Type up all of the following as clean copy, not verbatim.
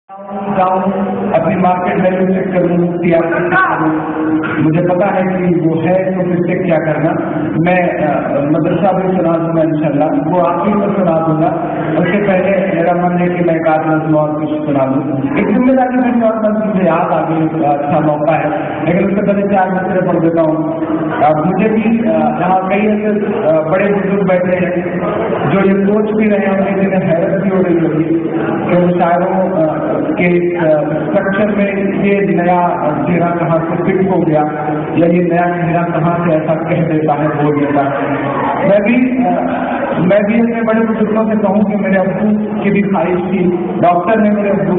جاؤں اپنی market value check کروں TRP چیک کروں، مجھے پتا ہے کہ وہ ہے تو پھر سے کیا کرنا. میں مدرسہ بھی سنا دوں گا انشاءاللہ، وہ آخری پر سنا دوں گا. اس سے پہلے میرا من ہے کہ میں ایک آدھ نظم اور کچھ سنا دوں. ایک ذمہ داری میں اور بس مجھے یاد آ گئی، اچھا موقع ہے، لیکن اس سے پہلے 4 مصرے پڑھ دیتا ہوں. مجھے بھی یہاں کئی ایسے بڑے بزرگ بیٹھے ہیں جو یہ سوچ بھی رہے ہیں، جنہیں حیرت بھی ہو رہی ہوگی کہ وہ شاعروں کے اسٹرکچر میں یہ نیا چہرہ کہاں سے فٹ ہو گیا، یا یہ نیا چہرہ کہاں سے ایسا کہہ دیتا ہے، بول دیتا ہے. میں بھی اپنے بڑے بزرگوں سے کہوں کہ میرے ابو کی بھی خواہش تھی، ڈاکٹر نے میرے ابو،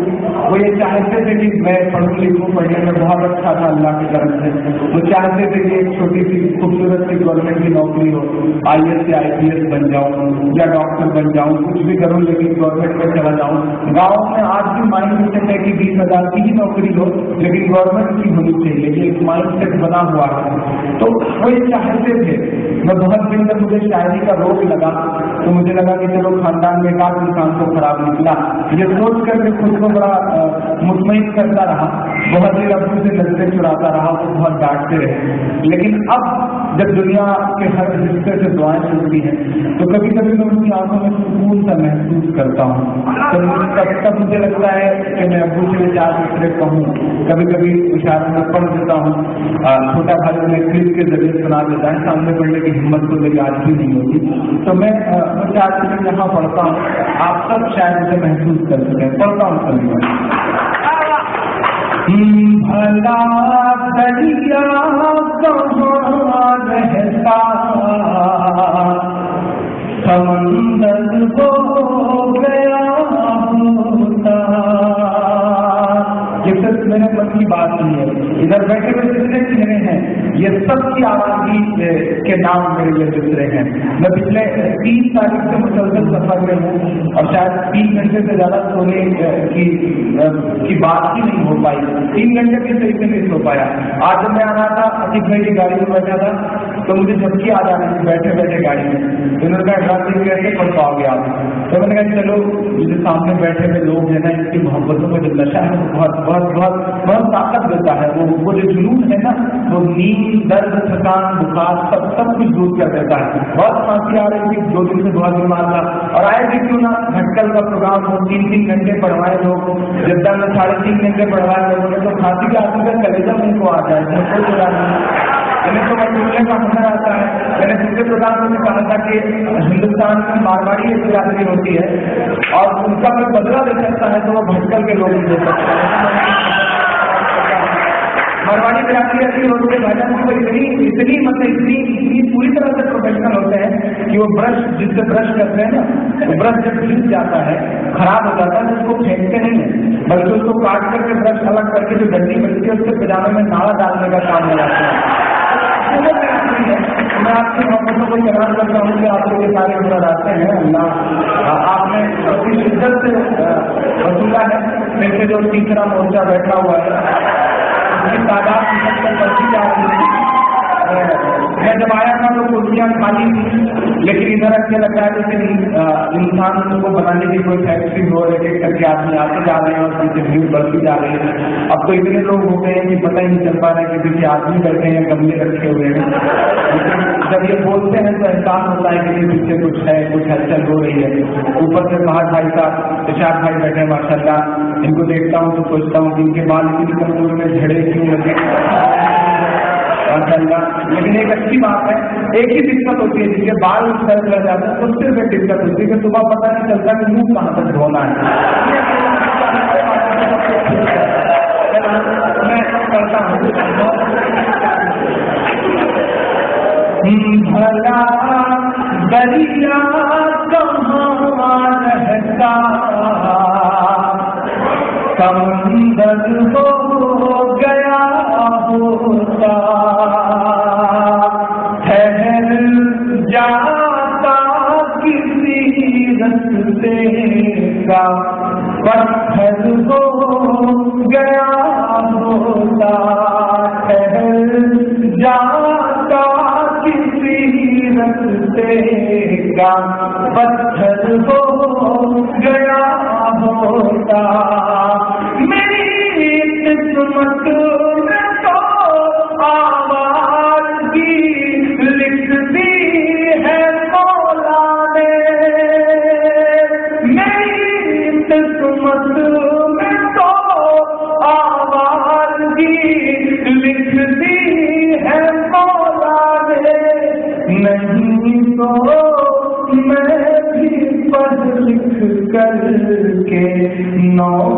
وہ یہ چاہتے تھے کہ میں پڑھوں لکھوں، پڑھنے میں بہت اچھا تھا اللہ کی طرف سے. وہ چاہتے تھے کہ ایک چھوٹی سی خوبصورت سی گورنمنٹ کی نوکری ہو، IAS یا IPS بن جاؤں یا ڈاکٹر بن جاؤں، کچھ بھی کروں لیکن گورنمنٹ میں چلا جاؤں. گاؤں میں آج بھی مائنڈ سیٹ ہے کہ 20,000 کی ہی نوکری ہو لیکن گورنمنٹ کی ہونی چاہیے، یہ ایک مائنڈ سیٹ بنا ہوا ہے. تو وہ یہ چاہتے تھے. میں بہت دن تک مجھے شاعری کا روگ لگا تو مجھے لگا کہ چلو خاندان میں ایک انسان کو خراب نکلا، یہ سوچ کر کے خود کو بڑا مطمئن کرتا رہا. بہت دیر ابو سے نظریں چراتا رہا، وہ بہت ڈانٹتے رہے. لیکن اب جب دنیا کے ہر حصے سے دعائیں سنتی ہیں تو کبھی کبھی میں ان کی آنکھوں میں سکون سا محسوس کرتا ہوں. تب مجھے لگتا ہے کہ میں ابو سے 4 مصرے کہوں، کبھی کبھی اشاروں میں پڑھ دیتا ہوں. چھوٹا بھائی انہیں کلپ کے ذریعے سنا دیتا ہے، سامنے پڑھنے کی ہمت تو میری آج بھی نہیں ہوتی. تو میں 4 مصرے یہاں پڑھتا ہوں، آپ سب شاید اسے محسوس کر سکیں. پڑھتا ہوں سبھی. بھلا دریا کہاں رہتا سمندر ہو گیا ہوتا. یہ صرف میرے من کی بات نہیں ہے، ادھر بیٹھے ہوئے جتنے چہرے ہیں یہ سب کی آبادی کے نام میرے لیے دوسرے ہیں. میں پچھلے 3 تاریخ سے مسلسل سفر میں ہوں اور شاید 3 گھنٹے سے زیادہ سونے کی بات ہی نہیں ہو پائی. 3 گھنٹے بھی صحیح سے نہیں سو پایا. آج جب میں آنا تھا عتیق بھائی کی گاڑی میں بیٹھا تھا تو مجھے جھپکی آ جا رہی تھی بیٹھے بیٹھے گاڑی میں. انہوں نے کہا کیسے پڑھ پاؤ گے آپ؟ تو میں نے کہا چلو جو سامنے بیٹھے ہوئے لوگ ہیں نا، ان کی محبتوں کا جو نشہ ہے وہ بہت بہت بہت بہت طاقت دیتا ہے. وہ جو جنون ہے نا، وہ نیند، درد، تھکان، بخار سب کچھ دور کر دیتا ہے. بہت کھانسی آ رہی تھی 2 دن سے بہت بیمار تھا، اور آئے بھی کیوں نہ بھٹکل کا پروگرام ہو، 3 گھنٹے پڑھوائے لوگ. جدہ میں 3.5 گھنٹے پڑھوائے لوگوں نے تو کھانسی کے آدمی کا کلیجہ ان کو آ جائے، کوئی بلا نہیں. تو بچنے کا ہنر آتا ہے. میں نے دوسرے پروگرام میں کہا تھا کہ ہندوستان میں مارواڑی ایک برادری ہوتی ہے اور ان کا کوئی بدلا دے سکتا ہے تو وہ بھٹکل کے لوگ دے سکتے ہیں. مارواڑی برادری ایسی ہوتی ہے بھائی اتنی اتنی پوری طرح سے پروفیشنل ہوتے ہیں کہ وہ برش جس سے برش کرتے ہیں نا، وہ برش جب گھس جاتا ہے خراب ہو جاتا ہے تو اس کو پھینکتے نہیں ہیں، بلکہ اس کو کاٹ کر کے برش الگ کر کے جو ڈنڈی بچتی ہے اس کے پجامے میں ناڑا ڈالنے کا کام لگاتے ہیں. میں آپ کی محبتوں کو اعلان کرتا ہوں کہ آپ کو یہ سارے نظر آتے ہیں. اللہ آپ نے اپنی شدت سے وصولہ ہے. پھر سے جو تیسرا مورچہ بیٹھا ہوا ہے اس کی تعداد بڑھتی جا رہی ہے. میں جب آیا تھا تو کرسیاں خالی تھی، لیکن ادھر اچھا لگ رہا ہے جیسے انسان کو بنانے کی کوئی فیکٹری ہو، ایک ایک کر کے آدمی آتے جا رہے ہیں اور پیچھے بھیڑ بڑھتی جا رہی ہے. اب تو اتنے لوگ ہو گئے ہیں کہ پتہ ہی نہیں چل پا رہا ہے کہ پیچھے آدمی بیٹھے ہیں، گملے رکھے ہوئے ہیں. لیکن جب یہ بولتے ہیں تو احساس ہوتا ہے کہ پیچھے کچھ ہے، کچھ ہلچل ہو رہی ہے. اوپر سے باہر بھائی صاحب اشار بھائی بیٹھے ہیں ماشاء اللہ. ان کو دیکھتا ہوں تو سوچتا ہوں کہ ان کے بال اتنی کمزور میں جھڑے کیوں لگے. لیکن ایک اچھی بات ہے، ایک ہی دقت ہوتی ہے جن کے بال سر رہ جاتے ہیں تو صرف ایک دقت ہوتی ہے کہ صبح پتہ نہیں چلتا کہ منہ کہاں تک دھونا ہے. میں کرتا ہوں بھلا دریا کہاں رہتا سمندر ہو گیا ہوتا. ٹھہر جاتا کسی رستے کا پتھر ہو گیا ہوتا. ٹھہر جاتا کسی رستے کا پتھر ہو گیا ہوتا.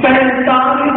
47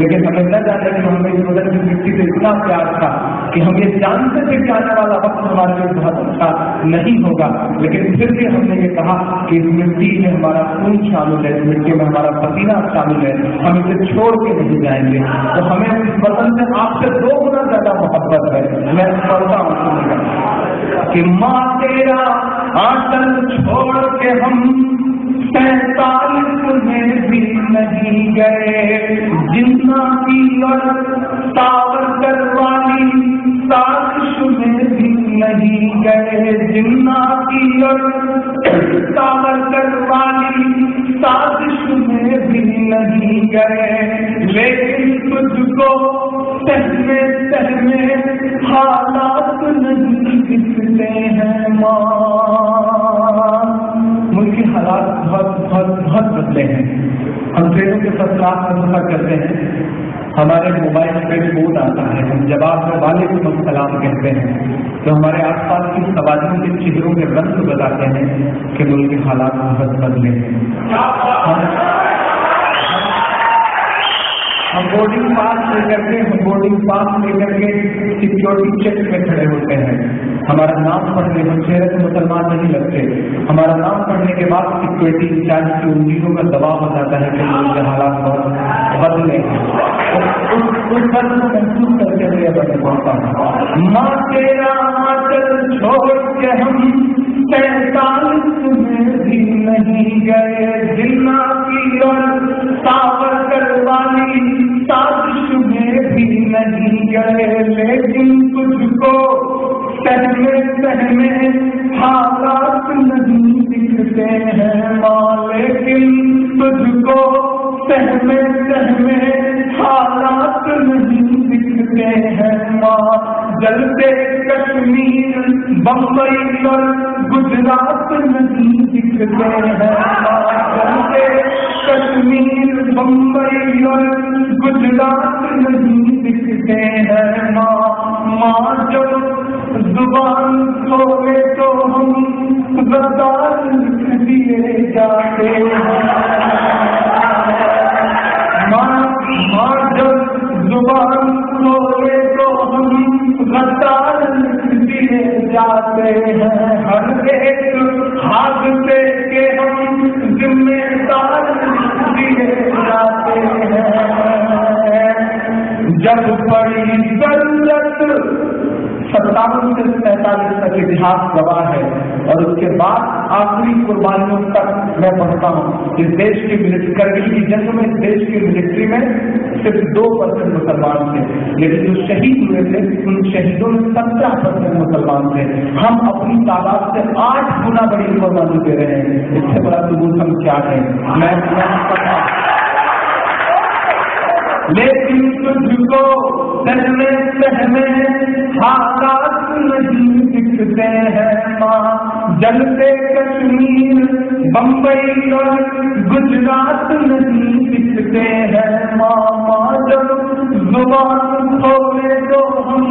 لیکن ہمیں نہ جانے کہ ہمیں اس وطن کی مٹی سے اتنا پیار تھا کہ ہم یہ جانتے تھے کہ آنے والا وقت ہمارے لیے بہت اچھا نہیں ہوگا، لیکن پھر بھی ہم نے یہ کہا کہ اس مٹی میں ہمارا خون شامل ہے، اس مٹی میں ہمارا پسینہ شامل ہے، ہم اسے چھوڑ کے نہیں جائیں گے۔ تو ہمیں اس وطن سے آپ سے 2 گنا زیادہ محبت ہے۔ میں پڑھتا ہوں کہ ماں تیرا آنچل چھوڑ کے ہم 47 میں بھی نہیں گئے، جنا کی اور ساورکر والی سازش میں بھی نہیں گئے، جنا کی اور ساورکر والی سازش میں بھی نہیں گئے، لیکن تجھ کو سہمے حالات نہیں دکھتے ہیں ماں۔ ملک کے حالات بہت بدلے ہیں۔ ہم ٹرینوں کے سفرات میں سفر کرتے ہیں، ہمارے موبائل پہ فون آتا ہے، ہم جواب میں وعلیکم السلام کہتے ہیں تو ہمارے آس پاس کی سواریوں کے چہروں کے رنگ بتاتے ہیں کہ ملک کے حالات بہت بدلے ہیں۔ ہم بورڈنگ پاس لے کر کے سیکیورٹی چیک میں کھڑے ہوتے ہیں، ہمارا نام پڑھنے ہم چہرے سے مسلمان نہیں لگتے، ہمارا نام پڑھنے کے بعد سیکیورٹی انچارج کی انگلیوں کا دباؤ ہو جاتا ہے کہ ان کے حالات بہت بدلے ہیں۔ اس فرق کو محسوس کرتے ہوئے میں پڑھتا ہوں، ماں تیرا آنچل چھوڑ کے ہم 47 میں بھی نہیں گئے، جنا کی اور ساورکر والی سازش میں بھی نہیں گئے، لیکن تجھ کو سہمے حالات نہیں دکھتے ہیں ماں، لیکن تجھ کو سہمے حالات نہیں دکھتے ہیں ماں۔ جلتے کشمیر بمبئی اور گجرات نہیں دکھتے ہیں ماں، جلتے کشمیر بمبئی اور گجرات نہیں دکھتے ہیں ماں۔ جو زبان کھولے تو ہم غدار لکھ دیے جاتے ہیں ماں، جب زبان کھولے تو ہم غدار لکھ دیے جاتے ہیں، ہر ایک حادثے کے ہم ذمہ دار لکھ دیے جاتے ہیں۔ جب پڑی ضرورت 57 سے 47 تک اتحاد گواہ ہے، اور اس کے بعد آخری قربانیوں تک میں پڑھتا ہوں کہ دیش کی کرگل کی جنگ میں دیش کی ملٹری میں صرف 2% مسلمان تھے، لیکن جو شہید ہوئے تھے ان شہیدوں میں 17% مسلمان تھے۔ ہم اپنی تعداد سے 8 گنا بڑی قربانی دے رہے ہیں، اس سے بڑا ثبوت ہم کیا ہے؟ لیکن تجھ کو سہمے حالات نہیں دکھتے ہیں ماں، جلتے کشمیر بمبئی اور گجرات نہیں دکھتے ہیں ماں۔ جب زبان کھولے تو ہم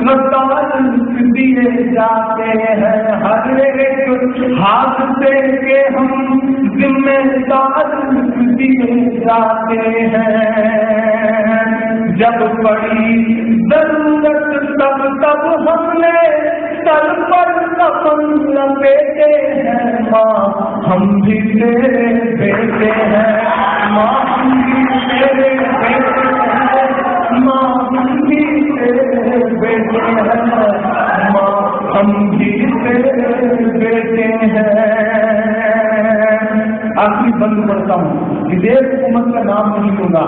غدار لکھ دیے جاتے ہیں، ہر ایک حادثے کے ہم ذمہ دار لکھ دیے جاتے ہیں۔ جب پڑی ضرورت تب ہم نے سر پر کفن لپیٹے ہیں ماں، ہم بھی تیرے بیٹے ہیں ماں، ہم بھی تیرے بیٹے ہیں ماں، ہم بھی تیرے بیٹے ہیں ماں، ہم بھی تیرے بیٹے ہیں۔ آخری بند پڑھتا ہوں کہ دیش حکومت کا نام نہیں ہوگا،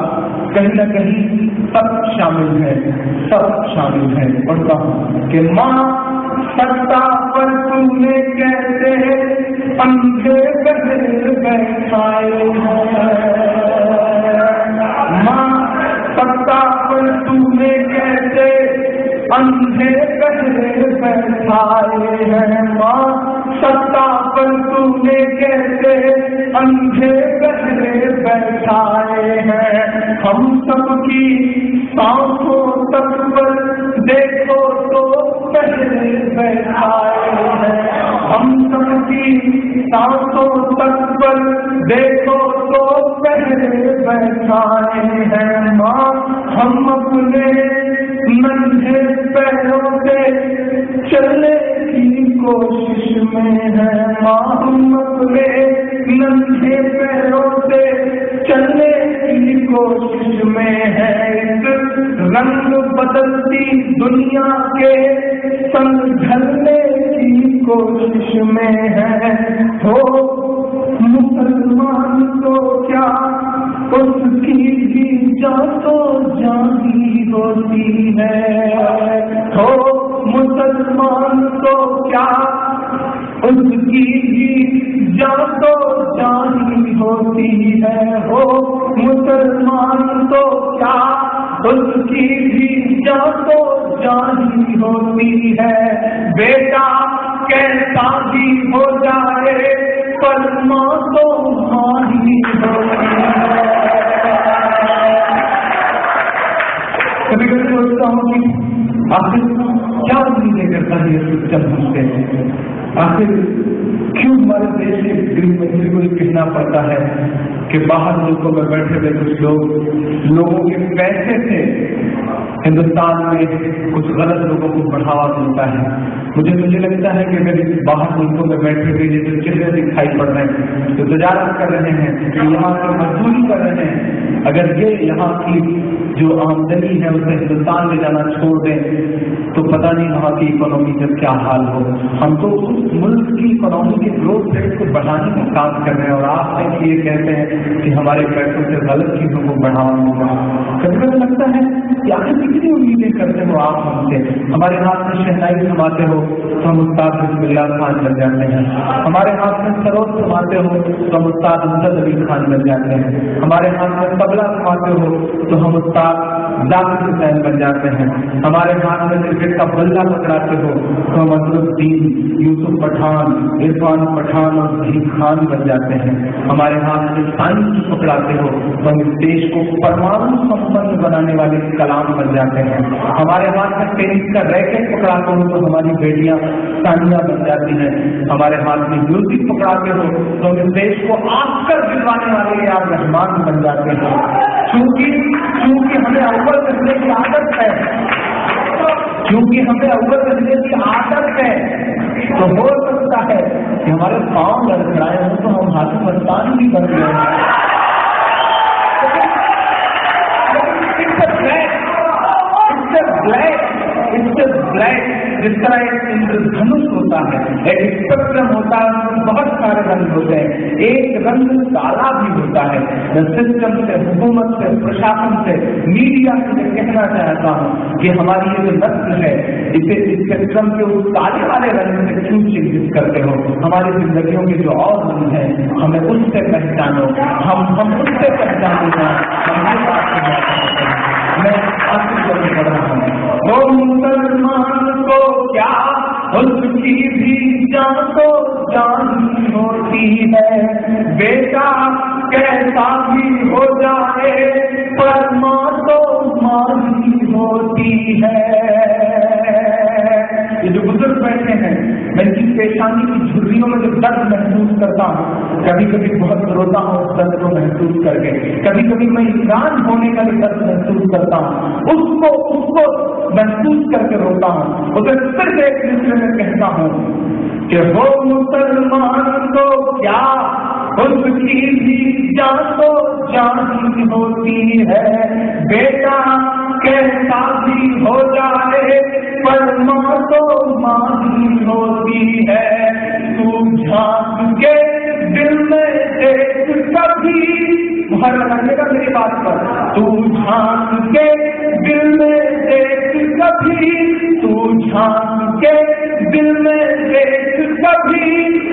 کہیں نہ کہیں سب شامل ہے، سب شامل ہے۔ پڑھتا ہوں کہ ماں ستا پر تم نے کیسے اندھے گدھے بیٹھائے ہیں، ماں ستا پر تم نے کیسے اندھے گدھے بیٹھائے ہیں، ماں ستا پر تم نے کیسے اندھے گدھے بیٹھائے ہیں، ہم سب کی سانسوں تک پر دیکھو تو پہلے بیٹھائے ہیں، ہم سب کی سانسوں تک پر دیکھو تو پہلے بیٹھائے ہیں، ماں ہم اپنے ننھے پیروں سے چلنے کی کوشش میں ہیں، ماں ہم اپنے ننھے پیروں سے چلنے کی کوشش میں ہے، اس رنگ بدلتی دنیا کے سنگ ڈھلنے کی کوشش میں ہے، ہو مسلمان تو کیا اس کی بھی جان تو جانی ہوتی ہے، ہو مسلمان تو کیا اس کی بھی جان تو جانی ہوتی ہے، ہو مسلمان تو کیا اس کی بھی جان تو جانی ہوتی ہے، بیٹا کیسا بھی ہو جائے پر ماں تو ماں ہی ہوتی ہے۔ کبھی کبھی سوچتا ہوں کہ آخر کیا امیدیں کرتا ہے یہ سسٹم ہم سے، آخر کیوں ہمارے دیش کے گرہ منتری کو یہ کہنا پڑتا ہے کہ باہر ملکوں میں بیٹھے ہوئے کچھ لوگوں کے پیسے سے ہندوستان میں کچھ غلط لوگوں کو بڑھاوا ملتا ہے۔ مجھے لگتا ہے کہ اگر باہر ملکوں میں بیٹھے ہوئے یہ جو چہرے دکھائی پڑ رہے ہیں، جو تجارت کر رہے ہیں، جو یہاں کی مزدوری کر رہے ہیں، اگر یہ یہاں کی جو آمدنی ہے اسے ہندوستان میں جانا چھوڑ دیں تو پتہ نہیں وہاں کی اکنامی کا کیا حال ہو۔ ہم تو اس ملک کی اکنامی کے گروتھ ریٹ کو بڑھانے کا کام کر رہے ہیں اور آپ یہ کہتے ہیں کہ ہمارے پیسوں سے غلط چیزوں کو بڑھاوا ملے گا۔ کبھی کبھی لگتا ہے کہ آخر کتنی امیدیں کرتے ہو آپ ہم سے، ہمارے ہاتھ میں شہنائی سماتے ہو تو ہم استاد بسم اللہ خان بن جاتے ہیں، ہمارے ہاتھ میں سروت سماتے ہو تو ہم استاد امجد علی خان بن جاتے ہیں، ہمارے ہاتھ میں طبلہ سماتے ہو تو ہم استاد ذاکر حسین بن جاتے ہیں، ہمارے ہاتھ میں کرکٹ کا بلہ پکڑاتے ہو تو ہم اظہرالدین، یوسف پٹھان، عرفان پٹھان اور ظہیر خان بن جاتے ہیں، ہمارے ہاتھ میں سائنس پکڑاتے ہو تو ہم اس دیش کو پرمانو سمپن بنانے والے کلام بن جاتے ہیں، ہمارے ہاتھ میں ٹینس کا ریکٹ پکڑاتے ہو تو ہماری بیٹیاں ثانیہ بن جاتی ہیں، ہمارے ہاتھ میں میوزک پکڑاتے ہو تو ہم اس دیش کو آسکر دلوانے والے اے آر رحمان بن جاتے ہیں۔ چونکہ ہمیں اول رکھنے کی عادت ہے، تو ہو سکتا ہے کہ ہمارے پاؤں لڑکھڑائے ہوں تو ہم ہاتھی مستان بھی بن گئے ہیں۔ بلیک جس طرح ایک اندردھنش ہوتا ہے، ایک اسپیکٹرم ہوتا ہے، اس میں بہت سارے رنگ ہوتے ہیں، ایک رنگ کالا بھی ہوتا ہے۔ میں سسٹم سے، حکومت سے، پرشاسن سے، میڈیا سے میں کہنا چاہتا ہوں کہ ہماری یہ جو نسل ہے اسے اسپیکٹرم کے اس کالے والے رنگ سے کیوں چنجت کرتے ہو؟ ہماری زندگیوں کے جو اور رنگ ہیں ہمیں اس سے پہچانو، ہم اس سے پہچانو گا، ہم یہ بات کرنا چاہتے ہیں۔ میں آخر پڑھ رہا ہوں، وہ مسلمان کو کیا اس کی بھی جان تو جانی ہوتی ہے، بیٹا کیسا بھی ہو جائے پر ماں تو ماں ہی ہوتی ہے۔ یہ جو بزرگ بیٹھے ہیں میں ان کی پیشانی کی جھریوں میں جو درد محسوس کرتا ہوں، کبھی کبھی بہت روتا ہوں اس درد کو محسوس کر کے، کبھی کبھی میں انسان ہونے کا بھی درد محسوس کرتا ہوں، اس کو محسوس کر کے روتا ہوں، اسے صرف ایک دوسرے میں کہتا ہوں کہ وہ مسلمان کو کیا اس کی بھی جان تو جانی ہوتی ہے، بیٹا کیسا بھی ہو جائے پر ماں تو ماں ہی ہوتی ہے۔ تو جھانک کے دل میں دیکھ کبھی، بہت لگے گا میری بات پر، تو جھانک کے دل میں دیکھ کبھی، تو جھانک کے دل میں دیکھ کبھی،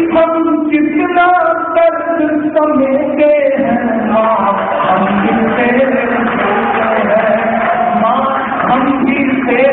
ہم کتنا درد سمیٹے ہیں ماں، ہم بھی تیرے ہیں ماں، ہم بھی تیرے